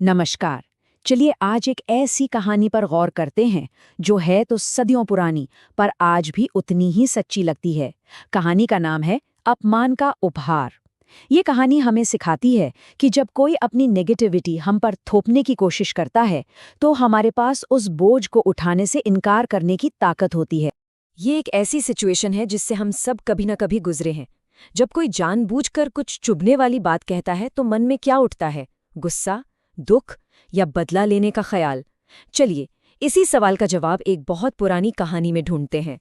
नमस्कार। चलिए आज एक ऐसी कहानी पर गौर करते हैं जो है तो सदियों पुरानी पर आज भी उतनी ही सच्ची लगती है। कहानी का नाम है अपमान का उपहार। ये कहानी हमें सिखाती है कि जब कोई अपनी नेगेटिविटी हम पर थोपने की कोशिश करता है तो हमारे पास उस बोझ को उठाने से इनकार करने की ताकत होती है। ये एक ऐसी सिचुएशन है जिससे हम सब कभी न कभी गुजरे हैं। जब कोई जानबूझकर कुछ चुभने वाली बात कहता है तो मन में क्या उठता है? गुस्सा, दुख या बदला लेने का ख्याल? चलिए इसी सवाल का जवाब एक बहुत पुरानी कहानी में ढूंढते हैं।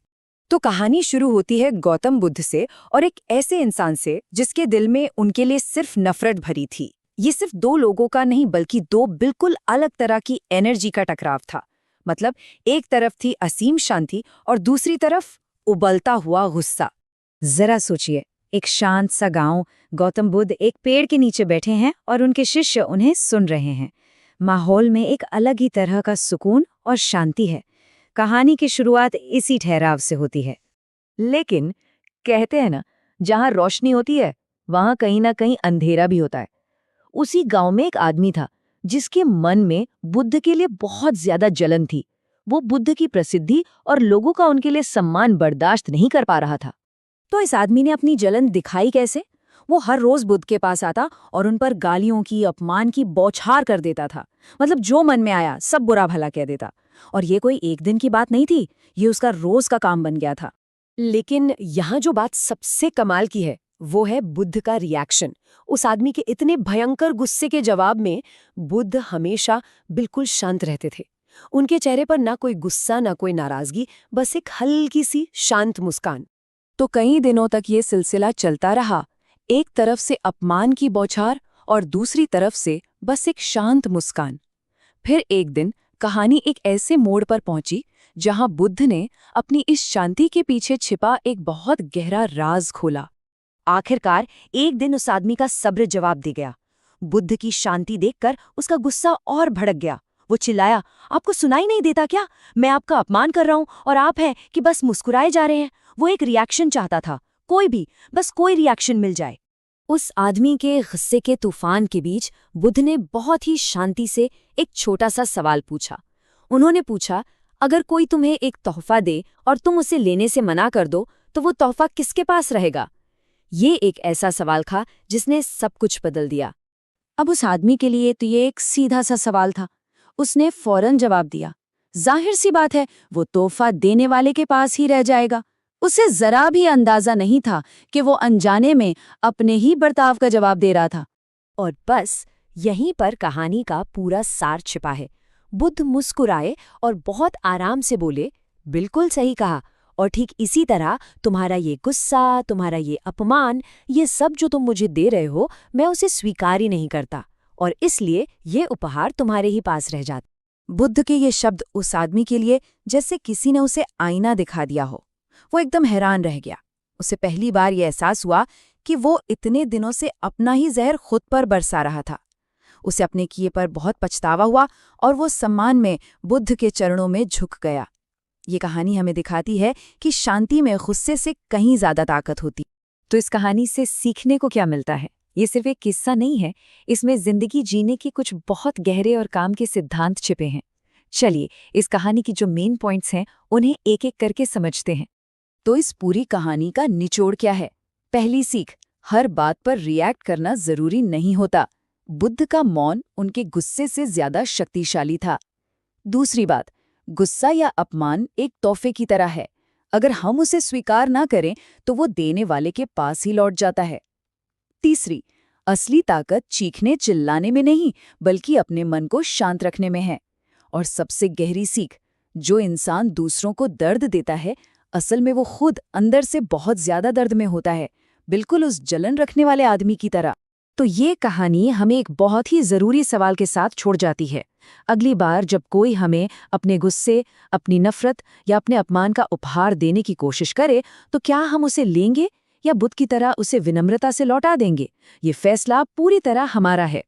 तो कहानी शुरू होती है गौतम बुद्ध से और एक ऐसे इंसान से जिसके दिल में उनके लिए सिर्फ नफरत भरी थी। ये सिर्फ दो लोगों का नहीं बल्कि दो बिल्कुल अलग तरह की एनर्जी का टकराव था। मतलब एक तरफ थी असीम शांति और दूसरी तरफ उबलता हुआ गुस्सा। जरा सोचिए, एक शांत सा गांव, गौतम बुद्ध एक पेड़ के नीचे बैठे हैं और उनके शिष्य उन्हें सुन रहे हैं। माहौल में एक अलग ही तरह का सुकून और शांति है। कहानी की शुरुआत इसी ठहराव से होती है। लेकिन कहते हैं ना, जहां रोशनी होती है वहां कहीं ना कहीं अंधेरा भी होता है। उसी गांव में एक आदमी था जिसके मन में बुद्ध के लिए बहुत ज्यादा जलन थी। वो बुद्ध की प्रसिद्धि और लोगों का उनके लिए सम्मान बर्दाश्त नहीं कर पा रहा था। तो इस आदमी ने अपनी जलन दिखाई कैसे? वो हर रोज बुद्ध के पास आता और उन पर गालियों की, अपमान की बौछार कर देता था। मतलब जो मन में आया सब बुरा भला कह देता। और ये कोई एक दिन की बात नहीं थी, ये उसका रोज का काम बन गया था। लेकिन यहाँ जो बात सबसे कमाल की है वो है बुद्ध का रिएक्शन। उस आदमी के इतने भयंकर गुस्से के जवाब में बुद्ध हमेशा बिल्कुल शांत रहते थे। उनके चेहरे पर ना कोई गुस्सा ना कोई नाराजगी, बस एक हल्की सी शांत मुस्कान। तो कई दिनों तक ये सिलसिला चलता रहा। एक तरफ से अपमान की बौछार और दूसरी तरफ से बस एक शांत मुस्कान। फिर एक दिन कहानी एक ऐसे मोड़ पर पहुंची जहां बुद्ध ने अपनी इस शांति के पीछे छिपा एक बहुत गहरा राज खोला। आखिरकार एक दिन उस आदमी का सब्र जवाब दे गया। बुद्ध की शांति देखकर उसका गुस्सा और भड़क गया। वो चिल्लाया, आपको सुनाई नहीं देता क्या? मैं आपका अपमान कर रहा हूं और आप हैं कि बस मुस्कुराए जा रहे हैं। वो एक रिएक्शन चाहता था, कोई भी, बस कोई रिएक्शन मिल जाए। उस आदमी के गुस्से के तूफान के बीच बुद्ध ने बहुत ही शांति से एक छोटा सा सवाल पूछा। उन्होंने पूछा, अगर कोई तुम्हें एक तोहफा दे और तुम उसे लेने से मना कर दो तो वो तोहफा किसके पास रहेगा? ये एक ऐसा सवाल था जिसने सब कुछ बदल दिया। अब उस आदमी के लिए तो ये एक सीधा सा सवाल था। उसने फौरन जवाब दिया, जाहिर सी बात है, वो तोहफा देने वाले के पास ही रह जाएगा। उसे जरा भी अंदाजा नहीं था कि वो अनजाने में अपने ही बर्ताव का जवाब दे रहा था। और बस यहीं पर कहानी का पूरा सार छिपा है। बुद्ध मुस्कुराए और बहुत आराम से बोले, बिल्कुल सही कहा। और ठीक इसी तरह तुम्हारा ये गुस्सा, तुम्हारा ये अपमान, ये सब जो तुम मुझे दे रहे हो, मैं उसे स्वीकार ही नहीं करता और इसलिए ये उपहार तुम्हारे ही पास रह जाता। बुद्ध के ये शब्द उस आदमी के लिए जैसे किसी ने उसे आईना दिखा दिया हो। वो एकदम हैरान रह गया। उसे पहली बार ये एहसास हुआ कि वो इतने दिनों से अपना ही जहर खुद पर बरसा रहा था। उसे अपने किए पर बहुत पछतावा हुआ और वो सम्मान में बुद्ध के चरणों में झुक गया। ये कहानी हमें दिखाती है कि शांति में गुस्से से कहीं ज्यादा ताकत होती। तो इस कहानी से सीखने को क्या मिलता है? ये सिर्फ एक किस्सा नहीं है, इसमें जिंदगी जीने के कुछ बहुत गहरे और काम के सिद्धांत छिपे हैं। चलिए इस कहानी की जो मेन पॉइंट्स हैं उन्हें एक एक करके समझते हैं। तो इस पूरी कहानी का निचोड़ क्या है? पहली सीख, हर बात पर रिएक्ट करना जरूरी नहीं होता। बुद्ध का मौन उनके गुस्से से ज्यादा शक्तिशाली था। दूसरी बात, गुस्सा या अपमान एक तोहफे की तरह है। अगर हम उसे स्वीकार ना करें तो वो देने वाले के पास ही लौट जाता है। तीसरी, असली ताकत चीखने चिल्लाने में नहीं बल्कि अपने मन को शांत रखने में है। और सबसे गहरी सीख, जो इंसान दूसरों को दर्द देता है असल में वो खुद अंदर से बहुत ज्यादा दर्द में होता है, बिल्कुल उस जलन रखने वाले आदमी की तरह। तो ये कहानी हमें एक बहुत ही जरूरी सवाल के साथ छोड़ जाती है। अगली बार जब कोई हमें अपने गुस्से, अपनी नफरत या अपने अपमान का उपहार देने की कोशिश करे तो क्या हम उसे लेंगे या बुद्ध की तरह उसे विनम्रता से लौटा देंगे? ये फैसला पूरी तरह हमारा है।